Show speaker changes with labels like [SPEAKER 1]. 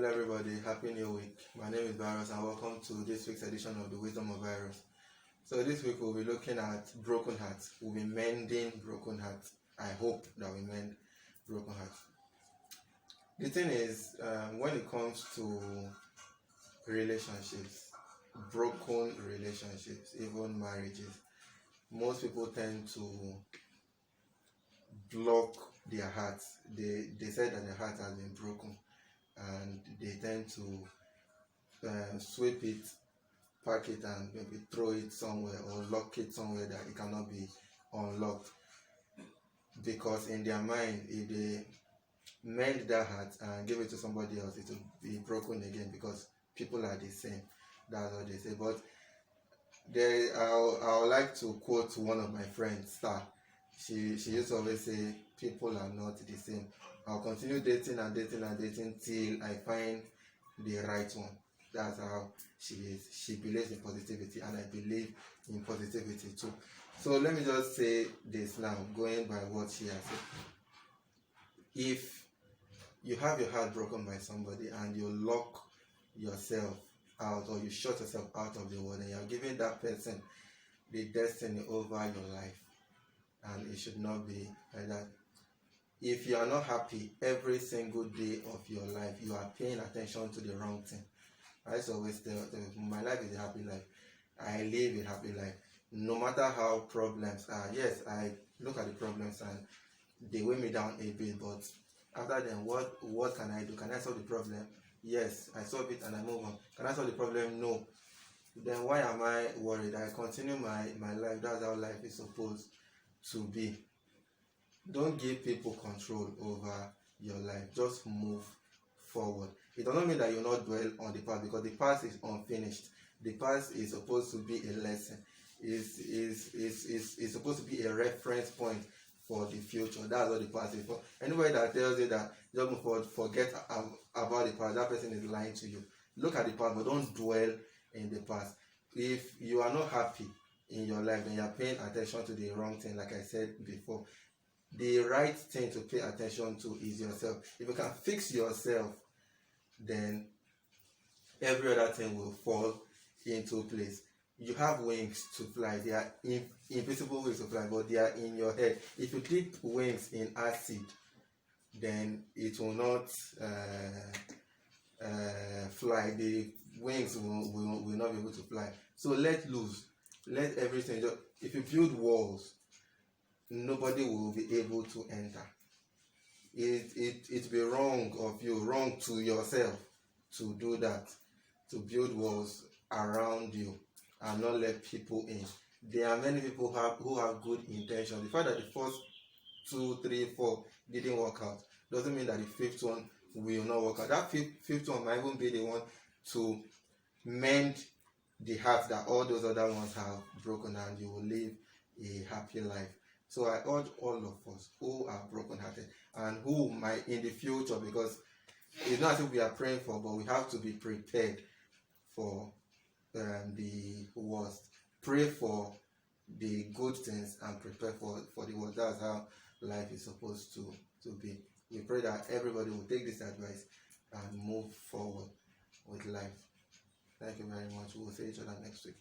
[SPEAKER 1] Hello everybody, happy new week. My name is Virus and welcome to this week's edition of the Wisdom of Virus. So this week we'll be looking at broken hearts. We'll be mending broken hearts. I hope that we mend broken hearts. The thing is, when it comes to relationships, broken relationships, even marriages, most people tend to block their hearts. They said that their heart has been broken, and they tend to sweep it, pack it, and maybe throw it somewhere or lock it somewhere that it cannot be unlocked. Because in their mind, if they mend that heart and give it to somebody else, it will be broken again, because people are the same. That's what they say. But I would like to quote one of my friends, Star. She used to always say, people are not the same. I'll continue dating and dating and dating till I find the right one. That's how she is. She believes in positivity, and I believe in positivity too. So let me just say this now, going by what she has said. If you have your heart broken by somebody and you lock yourself out, or you shut yourself out of the world, and you're giving that person the destiny over your life, and it should not be like that. If you are not happy every single day of your life, you are paying attention to the wrong thing. I used to always tell my life is a happy life. I live a happy life. No matter how problems are. Yes, I look at the problems and they weigh me down a bit, but after then, what can I do? Can I solve the problem? Yes, I solve it and I move on. Can I solve the problem? No. Then why am I worried? I continue my life. That's how life is supposed to be. Don't give people control over your life. Just move forward. It does not mean that you not dwell on the past, because the past is unfinished. The past is supposed to be a lesson. Is supposed to be a reference point for the future. That's what the past is for. Anybody that tells you that just move forward, forget about the past, that person is lying to you. Look at the past, but don't dwell in the past. If you are not happy in your life, then you are paying attention to the wrong thing. Like I said before, the right thing to pay attention to is yourself. If you can fix yourself, then every other thing will fall into place. You have wings to fly. They are invisible wings to fly, but they are in your head. If you dip wings in acid, then it will not fly. The wings will not be able to fly. So let loose. Let everything just, if you build walls, nobody will be able to enter. It be wrong of you, wrong to yourself, to do that, to build walls around you and not let people in. There are many people who have good intentions. The fact that the first 2, 3, 4 didn't work out doesn't mean that the fifth one will not work out. That fifth one might even be the one to mend the heart that all those other ones have broken, and you will live a happy life. So I urge all of us who are broken-hearted and who might in the future, because it's not as if we are praying for, but we have to be prepared for the worst. Pray for the good things and prepare for the worst. That's how life is supposed to be. We pray that everybody will take this advice and move forward with life. Thank you very much. We will see each other next week.